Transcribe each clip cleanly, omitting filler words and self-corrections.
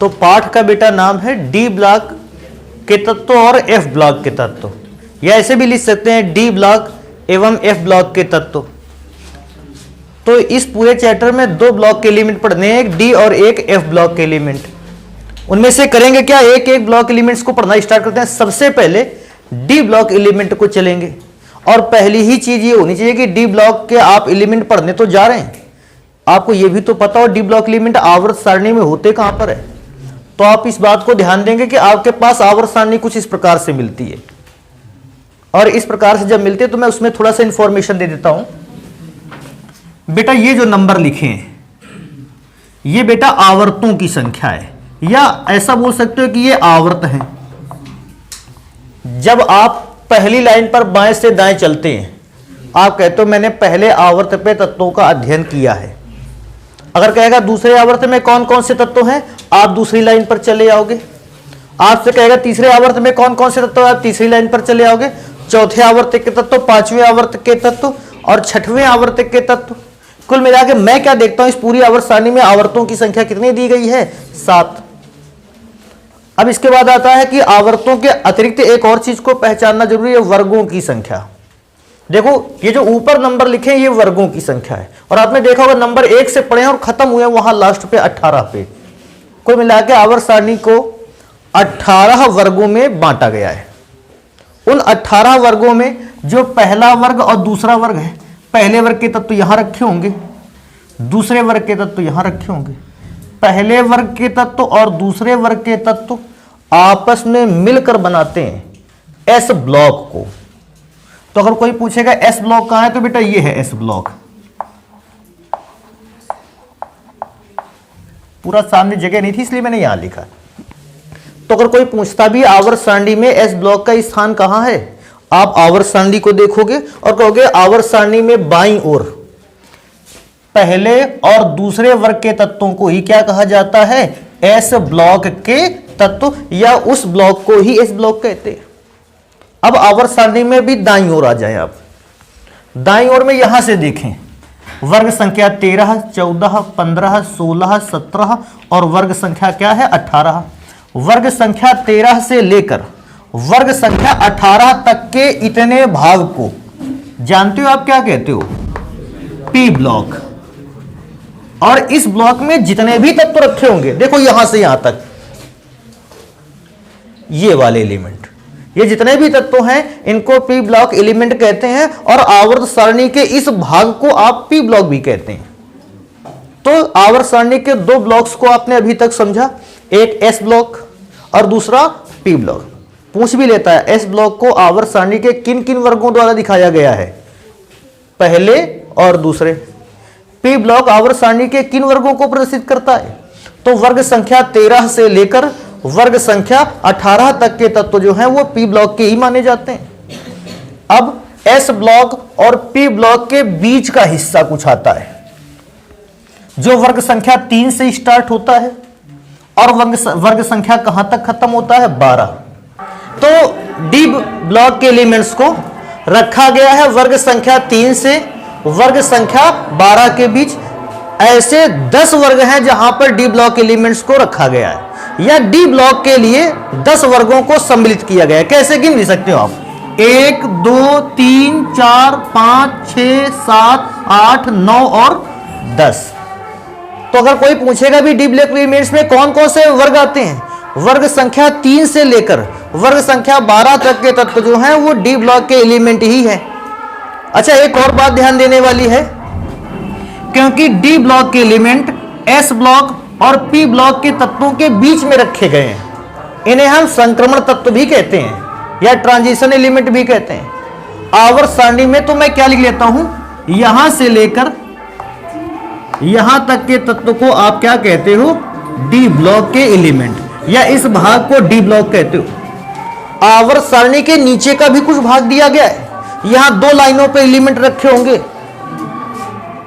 तो पाठ का बेटा नाम है डी ब्लॉक के तत्व और एफ ब्लॉक के तत्व, या ऐसे भी लिख सकते हैं डी ब्लॉक एवं एफ ब्लॉक के तत्व। तो इस पूरे चैप्टर में 2 ब्लॉक के एलिमेंट पढ़ने हैं, एक डी और एक एफ ब्लॉक के एलिमेंट। उनमें से करेंगे क्या, एक एक ब्लॉक एलिमेंट्स को पढ़ना स्टार्ट करते हैं। सबसे पहले डी ब्लॉक एलिमेंट को चलेंगे, और पहली ही चीज ये होनी चाहिए कि डी ब्लॉक के आप एलिमेंट पढ़ने तो जा रहे हैं, आपको ये भी तो पता हो डी ब्लॉक एलिमेंट आवर्त सारणी में होते कहां पर है। तो आप इस बात को ध्यान देंगे कि आपके पास आवर्त सारणी कुछ इस प्रकार से मिलती है, और इस प्रकार से जब मिलती है तो मैं उसमें थोड़ा सा इंफॉर्मेशन दे देता हूं। बेटा ये जो नंबर लिखे हैं ये बेटा आवर्तों की संख्या है, या ऐसा बोल सकते हो कि ये आवर्त है। जब आप पहली लाइन पर बाएं से दाएं चलते हैं, आप कहते हो मैंने पहले आवर्त पे तत्वों का अध्ययन किया है। अगर कहेगा दूसरे आवर्त में कौन कौन से तत्व हैं, आप दूसरी लाइन पर चले आओगे। आपसे कहेगा तीसरे आवर्त में कौन कौन से तत्व, आप तीसरी लाइन पर चले आओगे। चौथे आवर्त के तत्व, पांचवें आवर्त के तत्व और छठवें आवर्त के तत्व। कुल मिला के मैं क्या देखता हूं, इस पूरी आवर्त सारणी में आवर्तों की संख्या कितनी दी गई है, 7। अब इसके बाद आता है कि आवर्तों के अतिरिक्त एक और चीज को पहचानना जरूरी है, वर्गों की संख्या। देखो ये जो ऊपर नंबर लिखे हैं ये वर्गों की संख्या है, और आपने देखा होगा नंबर 1 से पढ़े और खत्म हुए वहां लास्ट पे 18 पे। कुल मिला के आवर्त सारणी को 18 वर्गों में बांटा गया है। उन 18 वर्गों में जो पहला वर्ग और दूसरा वर्ग है, पहले वर्ग के तत्व यहां रखे होंगे, दूसरे वर्ग के तत्व यहां रखे होंगे। पहले वर्ग के तत्व और दूसरे वर्ग के तत्व आपस में मिलकर बनाते हैं एस ब्लॉक को। तो अगर कोई पूछेगा एस ब्लॉक कहां है, तो बेटा ये है एस ब्लॉक। पूरा सामने जगह नहीं थी इसलिए मैंने यहां लिखा। तो अगर कोई पूछता भी आवर्त सारणी में एस ब्लॉक का स्थान कहां है, आप आवर्त सारणी को देखोगे और कहोगे आवर्त सारणी में बाईं ओर पहले और दूसरे वर्ग के तत्वों को ही क्या कहा जाता है, एस ब्लॉक के तत्व, या उस ब्लॉक को ही एस ब्लॉक कहते हैं। अब आवर्त सारणी में भी दाईं ओर आ जाए आप। दाईं ओर में यहां से देखें, वर्ग संख्या 13, 14, 15, 16, 17 और वर्ग संख्या क्या है, 18। वर्ग संख्या 13 से लेकर वर्ग संख्या 18 तक के इतने भाग को जानते हो आप क्या कहते हो, पी ब्लॉक। और इस ब्लॉक में जितने भी तत्व रखे होंगे, देखो यहां से यहां तक ये वाले एलिमेंट, ये जितने भी तत्व हैं इनको पी ब्लॉक एलिमेंट कहते हैं, और आवर्त सारणी के इस भाग को आप पी ब्लॉक भी कहते हैं। तो आवर्त सारणी के 2 ब्लॉक्स को आपने अभी तक समझा, एक एस ब्लॉक और दूसरा पी ब्लॉक। पूछ भी लेता है एस ब्लॉक को आवर्त सारणी के किन किन वर्गों द्वारा दिखाया गया है, पहले और दूसरे। पी ब्लॉक आवर्त सारणी के किन वर्गों को प्रदर्शित करता है, तो वर्ग संख्या 13 से लेकर वर्ग संख्या 18 तक के तत्व जो हैं वो पी ब्लॉक के ही माने जाते हैं। अब एस ब्लॉक और पी ब्लॉक के बीच का हिस्सा कुछ आता है, जो वर्ग संख्या 3 से स्टार्ट होता है और वर्ग संख्या कहां तक खत्म होता है, 12। तो डी ब्लॉक के एलिमेंट्स को रखा गया है वर्ग संख्या 3 से वर्ग संख्या 12 के बीच। ऐसे 10 वर्ग हैं जहां पर डी ब्लॉक एलिमेंट्स को रखा गया है, या डी ब्लॉक के लिए 10 वर्गों को सम्मिलित किया गया है। कैसे गिन भी सकते हो आप, 1, 2, 3, 4, 5, 6, 7, 8, 9 और 10। तो अगर कोई पूछेगा भी डी ब्लॉक एलिमेंट्स में कौन कौन से वर्ग आते हैं, वर्ग संख्या 3 से लेकर वर्ग संख्या 12 तक के तत्व जो हैं वो डी ब्लॉक के एलिमेंट ही है। अच्छा, एक और बात ध्यान देने वाली है, क्योंकि डी ब्लॉक के एलिमेंट एस ब्लॉक और पी ब्लॉक के तत्वों के बीच में रखे गए हैं, इन्हें हम संक्रमण तत्व भी कहते हैं या ट्रांजिशन एलिमेंट भी कहते हैं। आवर्त सारणी में तो मैं क्या लिख लेता हूं, यहां से लेकर यहां तक के तत्व को आप क्या कहते हो, डी ब्लॉक के एलिमेंट, या इस भाग को डी ब्लॉक कहते हो। आवर्त सारणी के नीचे का भी कुछ भाग दिया गया है, यहां 2 लाइनों पे एलिमेंट रखे होंगे,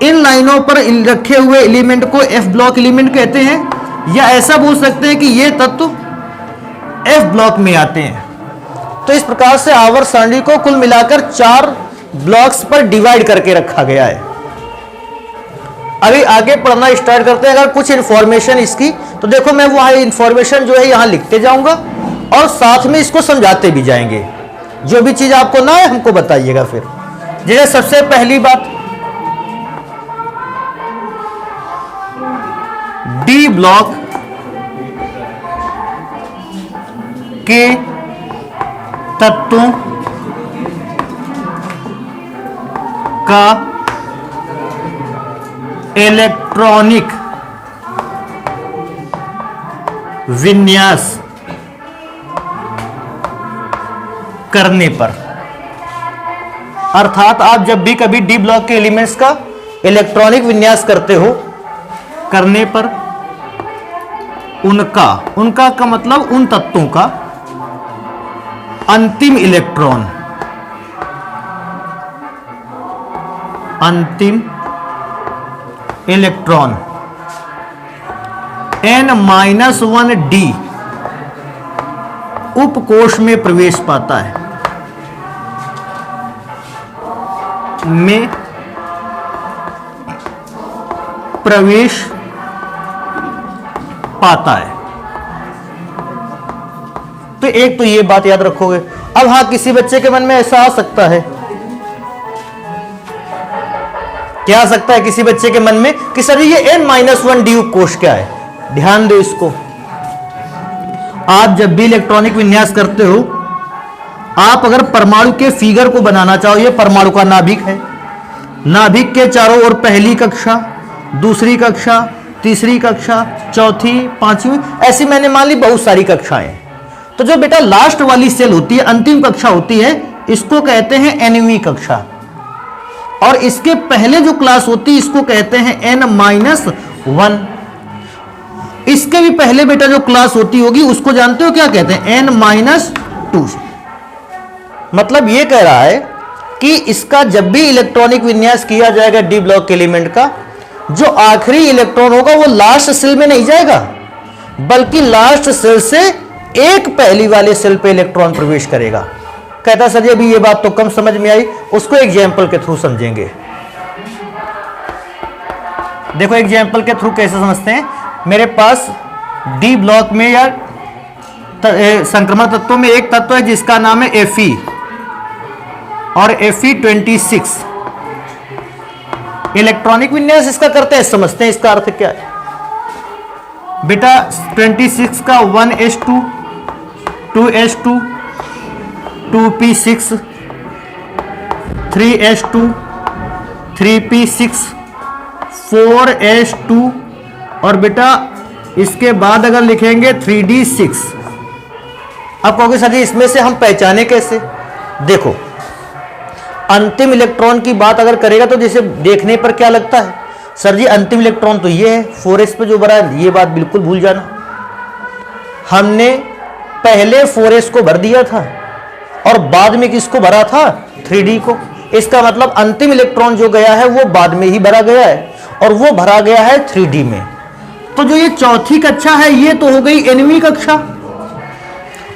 इन लाइनों पर रखे हुए एलिमेंट को एफ ब्लॉक एलिमेंट कहते हैं, या ऐसा बोल सकते हैं कि ये तत्व एफ ब्लॉक में आते हैं। तो इस प्रकार से आवर्त सारणी को कुल मिलाकर 4 ब्लॉक्स पर डिवाइड करके रखा गया है। अभी आगे पढ़ना स्टार्ट करते हैं। अगर कुछ इंफॉर्मेशन इसकी, तो देखो मैं वो इंफॉर्मेशन जो है यहां लिखते जाऊंगा और साथ में इसको समझाते भी जाएंगे। जो भी चीज आपको ना है हमको बताइएगा। फिर जैसे सबसे पहली बात, डी ब्लॉक के तत्वों का इलेक्ट्रॉनिक विन्यास करने पर, अर्थात आप जब भी कभी डी ब्लॉक के एलिमेंट्स का इलेक्ट्रॉनिक विन्यास करते हो, करने पर उनका का मतलब उन तत्वों का अंतिम इलेक्ट्रॉन n-1d उपकोष में प्रवेश पाता है, में प्रवेश पाता है। तो एक तो ये बात याद रखोगे। अब हाँ, किसी बच्चे के मन में ऐसा आ सकता है, क्या आ सकता है किसी बच्चे के मन में कि सर ये n-1d उपकोष क्या है। ध्यान दो इसको। आप जब भी इलेक्ट्रॉनिक विन्यास करते हो, आप अगर परमाणु के फिगर को बनाना चाहो, ये परमाणु का नाभिक है, नाभिक के चारों ओर पहली कक्षा, दूसरी कक्षा, तीसरी कक्षा, चौथी, पांचवी, ऐसी मैंने मान ली बहुत सारी कक्षाएं। तो जो बेटा लास्ट वाली सेल होती है, अंतिम कक्षा होती है, इसको कहते हैं nवीं कक्षा। और इसके पहले जो क्लास होती है इसको कहते हैं n-1। इसके भी पहले बेटा जो क्लास होती होगी उसको जानते हो क्या कहते हैं, n-2। मतलब ये कह रहा है कि इसका जब भी इलेक्ट्रॉनिक विन्यास किया जाएगा डी ब्लॉक एलिमेंट का, जो आखिरी इलेक्ट्रॉन होगा वो लास्ट सेल में नहीं जाएगा, बल्कि लास्ट सेल से एक पहली वाले सेल पे इलेक्ट्रॉन प्रवेश करेगा। कहता सर जी अभी ये बात तो कम समझ में आई, उसको एग्जाम्पल के थ्रू समझेंगे। देखो एग्जाम्पल के थ्रू कैसे समझते हैं। मेरे पास डी ब्लॉक में या संक्रमण तत्वों में एक तत्व है जिसका नाम है Fe और Fe26। इलेक्ट्रॉनिक विन्यास इसका करते हैं, समझते हैं इसका अर्थ क्या है। बेटा 26 का 1s2, 2s2, 2p6, 3s2, 3p6, 4s2 और बेटा इसके बाद अगर लिखेंगे 3d6। अब कहोगे सर जी इसमें से हम पहचाने कैसे। देखो अंतिम इलेक्ट्रॉन की बात अगर करेगा तो जैसे देखने पर क्या लगता है, सर जी अंतिम इलेक्ट्रॉन तो ये है 4s पे जो भरा है, ये बात बिल्कुल भूल जाना। हमने पहले 4s को भर दिया था और बाद में किसको भरा था, 3d को। इसका मतलब अंतिम इलेक्ट्रॉन जो गया है वो बाद में ही भरा गया है और वो भरा गया है 3d में। तो जो ये चौथी कक्षा है ये तो हो गई nवीं कक्षा,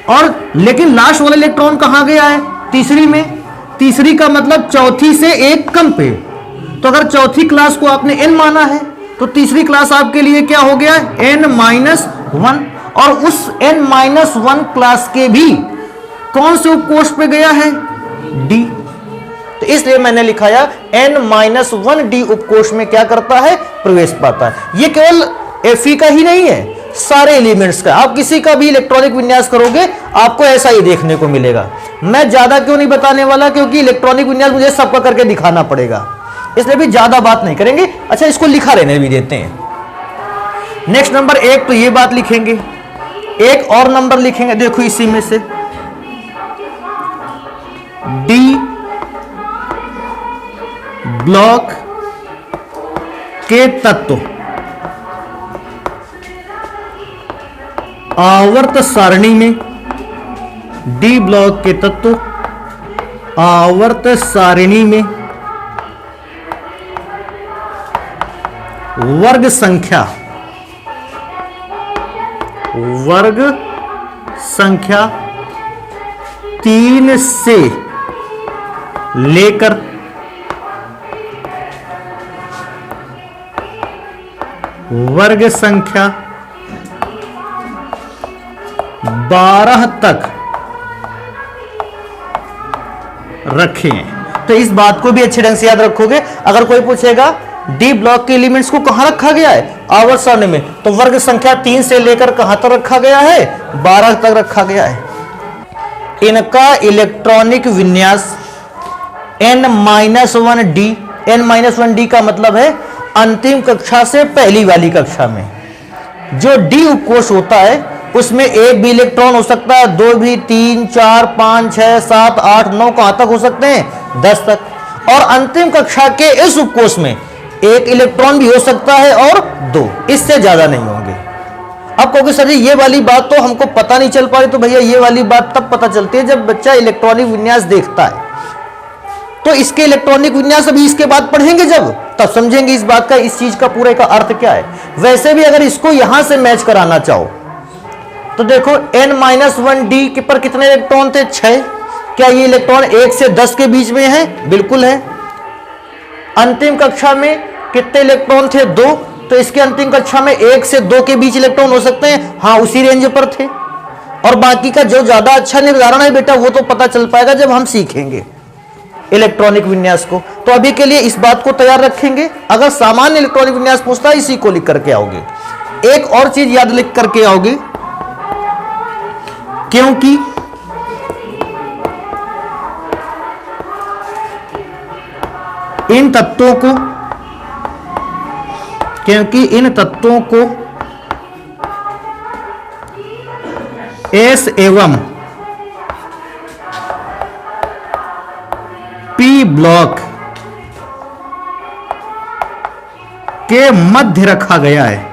और लेकिन लास्ट वाला इलेक्ट्रॉन कहां गया है, तीसरी में। तीसरी का मतलब चौथी से एक कम पे। तो अगर चौथी क्लास को आपने n माना है तो तीसरी क्लास आपके लिए क्या हो गया, n-1। और उस n-1 क्लास के भी कौन से उपकोष पे गया है, d। तो इसलिए मैंने लिखाया n-1d उपकोष में क्या करता है, प्रवेश पाता है। ये केवल Fe का ही नहीं है, सारे एलिमेंट्स का। आप किसी का भी इलेक्ट्रॉनिक विन्यास करोगे आपको ऐसा ही देखने को मिलेगा। मैं ज्यादा क्यों नहीं बताने वाला, क्योंकि इलेक्ट्रॉनिक विन्यास मुझे सबका करके दिखाना पड़ेगा, इसलिए भी ज्यादा बात नहीं करेंगे। अच्छा इसको लिखा रहने भी देते हैं। नेक्स्ट नंबर एक तो ये बात लिखेंगे, एक और नंबर लिखेंगे। देखो इसी में से डी ब्लॉक के तत्व आवर्त सारणी में, डी ब्लॉक के तत्व आवर्त सारणी में वर्ग संख्या 3 से लेकर वर्ग संख्या 12 तक रखें। तो इस बात को भी अच्छे ढंग से याद रखोगे। अगर कोई पूछेगा डी ब्लॉक के एलिमेंट्स को कहां रखा गया है आवर्त सारणी में, तो वर्ग संख्या 3 से लेकर कहां तक रखा गया है, 12 तक रखा गया है। इनका इलेक्ट्रॉनिक विन्यास n-1d, n-1d का मतलब है अंतिम कक्षा से पहली वाली कक्षा में जो डी उपकोष होता है उसमें एक भी इलेक्ट्रॉन हो सकता है, दो भी, 3, 4, 5, 6, 7, 8, 9 कहां तक हो सकते हैं, 10 तक। और अंतिम कक्षा के इस उपकोष में एक इलेक्ट्रॉन भी हो सकता है और 2, इससे ज्यादा नहीं होंगे। अब कहोगे सर जी ये वाली बात तो हमको पता नहीं चल पा रही, तो भैया ये वाली बात तब पता चलती है जब बच्चा इलेक्ट्रॉनिक विन्यास देखता है। तो इसके इलेक्ट्रॉनिक विन्यास अभी इसके बाद पढ़ेंगे जब, तब समझेंगे इस बात का, इस चीज का पूरे का अर्थ क्या है। वैसे भी अगर इसको यहां से मैच कराना चाहो तो देखो n-1d पर कितने इलेक्ट्रॉन थे, 6। क्या ये इलेक्ट्रॉन 1 से 10 के बीच में है, बिल्कुल है। अंतिम कक्षा में कितने इलेक्ट्रॉन थे, 2। तो इसके अंतिम कक्षा में 1 से 2 के बीच इलेक्ट्रॉन हो सकते हैं, हाँ उसी रेंज पर थे। और बाकी का जो ज्यादा अच्छा निर्धारण है बेटा वो तो पता चल पाएगा जब हम सीखेंगे इलेक्ट्रॉनिक विन्यास को। तो अभी के लिए इस बात को तैयार रखेंगे। अगर सामान्य इलेक्ट्रॉनिक विन्यास पूछता है इसी को लिख करके आओगे। एक और चीज याद लिख करके आओगे, क्योंकि इन तत्वों को एस एवं पी ब्लॉक के मध्य रखा गया है,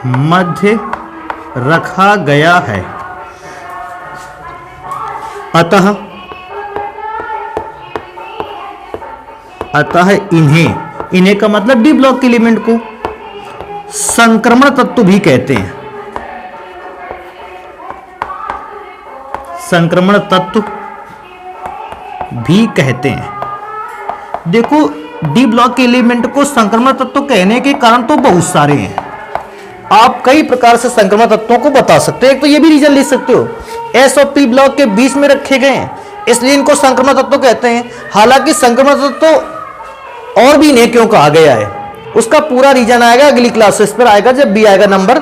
मध्य रखा गया है। अतः इन्हें का मतलब डी ब्लॉक के एलिमेंट को संक्रमण तत्व भी कहते हैं। संक्रमण तत्व भी कहते हैं। देखो डी ब्लॉक के एलिमेंट को संक्रमण तत्व कहने के कारण तो बहुत सारे हैं। आप कई प्रकार से संक्रमण तत्वों को बता सकते हो। एक तो ये भी रीजन लिख सकते हो, एस और पी ब्लॉक के बीच में रखे गए हैं इसलिए इनको संक्रमण तत्व कहते हैं। हालांकि संक्रमण तत्व और भी इन्हें क्यों कहा गया है उसका पूरा रीजन आएगा अगली क्लासेस पर, आएगा जब भी आएगा नंबर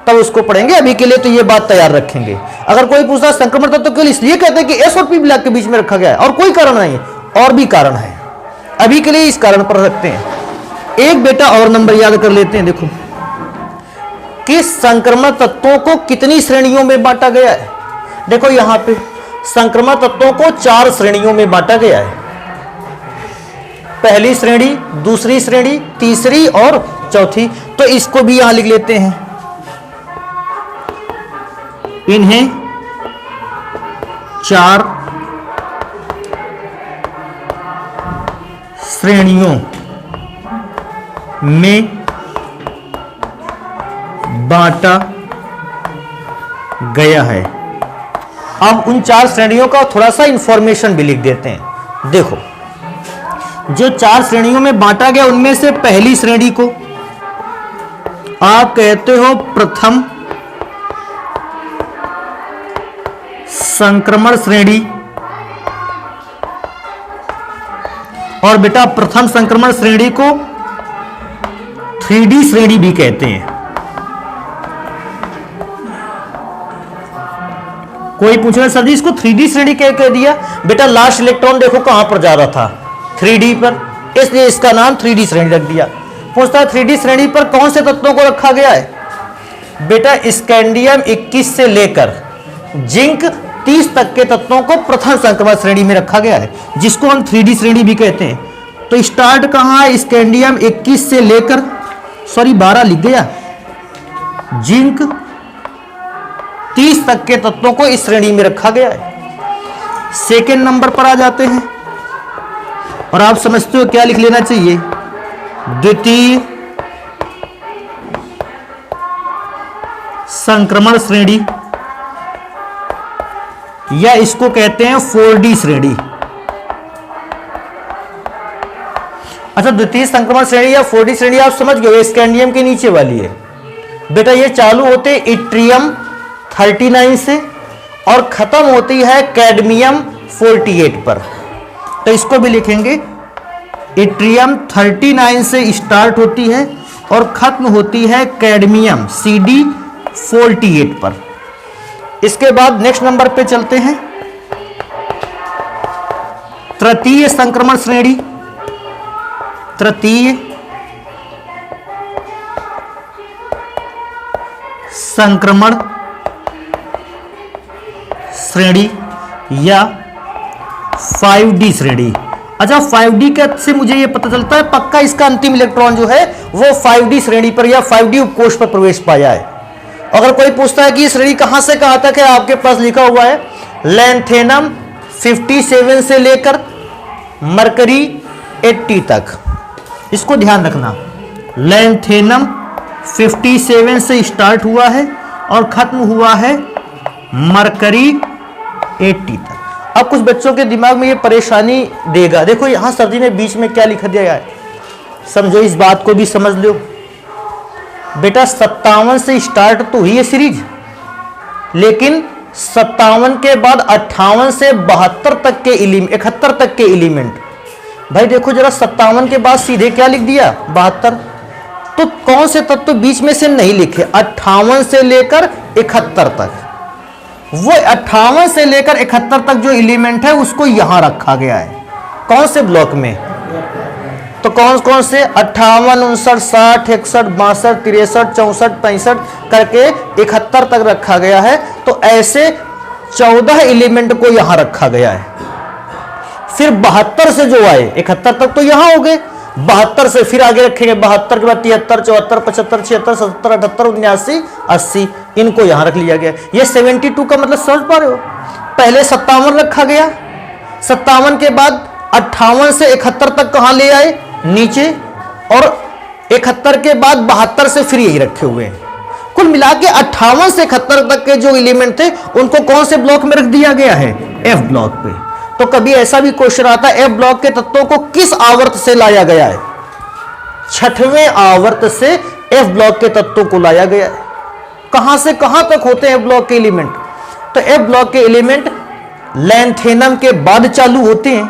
तब उसको पढ़ेंगे। अभी के लिए तो ये बात तैयार रखेंगे। अगर कोई पूछता संक्रमण तत्व केवल इसलिए कहते हैं कि एस और पी ब्लॉक के बीच में रखा गया है और कोई कारण नहीं, और भी कारण है, अभी के लिए इस कारण पर रखते हैं। एक बेटा और नंबर याद कर लेते हैं। देखो कि संक्रमण तत्वों को कितनी श्रेणियों में बांटा गया है। देखो यहां पे संक्रमण तत्वों को 4 श्रेणियों में बांटा गया है। पहली श्रेणी, दूसरी श्रेणी, तीसरी और चौथी। तो इसको भी यहां लिख लेते हैं। इन्हें 4 श्रेणियों में बांटा गया है। अब उन 4 श्रेणियों का थोड़ा सा इंफॉर्मेशन भी लिख देते हैं। देखो जो 4 श्रेणियों में बांटा गया उनमें से पहली श्रेणी को आप कहते हो प्रथम संक्रमण श्रेणी। और बेटा प्रथम संक्रमण श्रेणी को 3D श्रेणी भी कहते हैं। कोई पूछना सर जी इसको 3D श्रेणी क्या कह दिया, बेटा लास्ट इलेक्ट्रॉन देखो कहां पर जा रहा था, 3D पर, इसलिए इसका नाम 3D श्रेणी रख दिया। पूछता है 3D श्रेणी पर कौन से तत्वों को रखा गया है, बेटा स्कैंडियम 21 से लेकर जिंक 30 तक के तत्वों को प्रथम संक्रमण श्रेणी में रखा गया है, जिसको हम 3D श्रेणी भी कहते हैं। तो स्टार्ट कहां है, स्कैंडियम 21 से लेकर 12 लिख गया, जिंक 30 तक के तत्वों को इस श्रेणी में रखा गया है। सेकेंड नंबर पर आ जाते हैं और आप समझते हो क्या लिख लेना चाहिए, द्वितीय संक्रमण श्रेणी, या इसको कहते हैं 4D श्रेणी। अच्छा, द्वितीय संक्रमण श्रेणी या 4D श्रेणी आप समझ गए, स्कैंडियम के नीचे वाली है बेटा। ये चालू होते इट्रियम 39 से और खत्म होती है कैडमियम 48 पर। तो इसको भी लिखेंगे, इट्रियम 39 से स्टार्ट होती है और खत्म होती है कैडमियम CD 48 पर। इसके बाद नेक्स्ट नंबर पे चलते हैं, तृतीय संक्रमण श्रेणी। तृतीय संक्रमण श्रेणी या 5D श्रेणी। अच्छा, 5D के से मुझे यह पता चलता है पक्का इसका अंतिम इलेक्ट्रॉन जो है वो 5D श्रेणी पर या 5D उपकोष पर प्रवेश पाया है। अगर कोई पूछता है कि ये श्रेणी कहां से कहां तक है, आपके पास लिखा हुआ है लैंथेनम 57 से लेकर मरकरी 80 तक। इसको ध्यान रखना, लैंथेनम 57 से स्टार्ट हुआ है और खत्म हुआ है मरकरी 80 तक। अब कुछ बच्चों के दिमाग में ये परेशानी देगा, देखो यहां सर जी ने बीच में क्या लिख दिया है, समझो, इस बात को भी समझ लो बेटा। 57 से स्टार्ट तो हुई है सीरीज, लेकिन 57 के बाद 58 से 72 तक के 71 तक के एलिमेंट। भाई देखो जरा, 57 के बाद सीधे क्या लिख दिया 72, तो कौन से तत्व बीच में से नहीं लिखे, 58 से लेकर 71 तक। वो 58 से लेकर 71 तक जो एलिमेंट है उसको यहां रखा गया है, कौन से ब्लॉक में, तो कौन कौन से 58, 59, 60, 61, 62, 63, 64, 65 करके 71 तक रखा गया है। तो ऐसे 14 एलिमेंट को यहां रखा गया है। फिर 72 से जो आए 71 तक तो यहां हो गए, 72 से फिर आगे रखेंगे, 72 के बाद 73, 74, 75, 76, 77, 78, 79, 80, इनको यहां रख लिया गया। ये 72 का मतलब समझ पा रहे हो, पहले 57 रखा गया, 57 के बाद 58 से 71 तक कहां ले आए नीचे, और 71 के बाद 72 से फिर यही रखे हुए हैं। कुल मिला के 58 से 71 तक के जो एलिमेंट थे उनको कौन से ब्लॉक में रख दिया गया है, F ब्लॉक पे। तो कभी ऐसा भी क्वेश्चन आता है, F ब्लॉक के तत्वों को किस आवर्त से लाया गया है, 6वें आवर्त से F ब्लॉक के तत्वों को लाया गया है। कहां से कहां तक होते हैं F ब्लॉक के एलिमेंट, तो F ब्लॉक के एलिमेंट लैंथेनम के बाद चालू होते हैं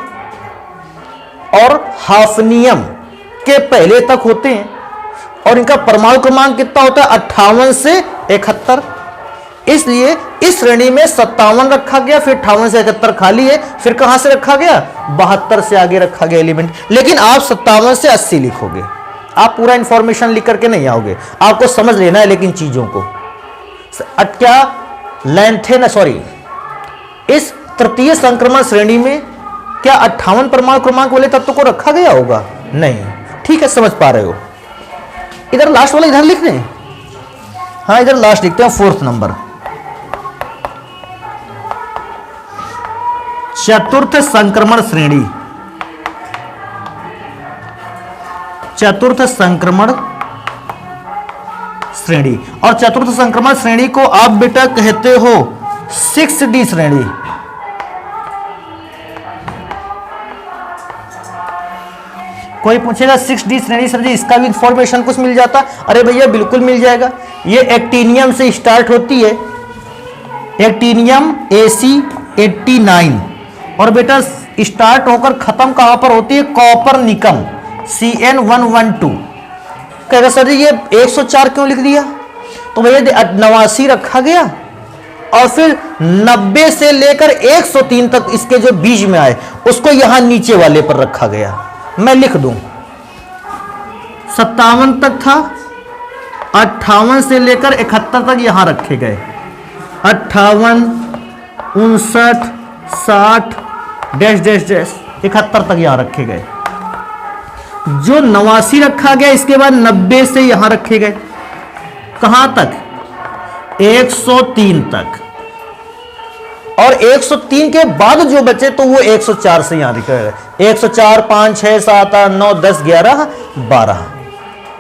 और हाफनियम के पहले तक होते हैं, और इनका परमाणु क्रमांक कितना होता है 58 से 71। इसलिए इस श्रेणी में 57 रखा गया, फिर 58 से 71 खाली है, फिर कहां से रखा गया 72 से आगे रखा गया एलिमेंट। लेकिन आप 57 से 80 लिखोगे, आप पूरा इंफॉर्मेशन लिख करके नहीं आओगे, आपको समझ लेना है लेकिन चीजों को। क्या लैंथेन सॉरी इस तृतीय संक्रमण श्रेणी में क्या 58 परमाणु क्रमांक वाले तत्व को रखा गया होगा, नहीं, ठीक है, समझ पा रहे हो। इधर लास्ट वाला इधर लिख दें, हाँ इधर लास्ट लिखते हैं 4th नंबर, चतुर्थ संक्रमण श्रेणी। चतुर्थ संक्रमण श्रेणी, और चतुर्थ संक्रमण श्रेणी को आप बेटा कहते हो 6D श्रेणी। कोई पूछेगा 6D श्रेणी सर जी इसका भी इंफॉर्मेशन कुछ मिल जाता, अरे भैया बिल्कुल मिल जाएगा। ये एक्टिनियम से स्टार्ट होती है, एक्टिनियम AC89, और बेटा स्टार्ट होकर खत्म कहां पर होती है, कॉपरनिकम CN112। कहेगा सर जी ये 104 क्यों लिख दिया, तो भैया 89 रखा गया और फिर 90 से लेकर 103 तक इसके जो बीच में आए उसको यहां नीचे वाले पर रखा गया। मैं लिख दूं 57 तक था, 58 से लेकर 71 तक यहां रखे गए, 58, 59, 60 डैश डैश डैश 71 तक यहां रखे गए। जो 89 रखा गया इसके बाद 90 से यहां रखे गए, कहां तक 103 तक, और 103 के बाद जो बचे तो वो 104 से यहां रखे गए, 104, 5, 6, 7, 8, 9, 10, 11, 12।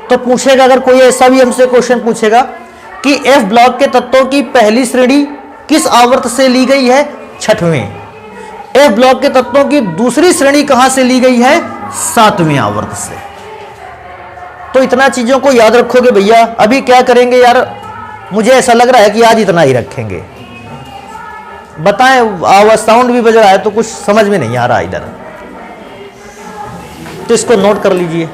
तो पूछेगा अगर कोई ऐसा भी हमसे क्वेश्चन पूछेगा कि F ब्लॉक के तत्वों की पहली श्रेणी किस आवर्त से ली गई है, 6वें। F ब्लॉक के तत्वों की दूसरी श्रेणी कहां से ली गई है, 7वें आवर्त से। तो इतना चीजों को याद रखोगे भैया। अभी क्या करेंगे यार, मुझे ऐसा लग रहा है कि आज इतना ही रखेंगे। बताएं, आवाज साउंड भी बज रहा है तो कुछ समझ में नहीं आ रहा इधर, तो इसको नोट कर लीजिए।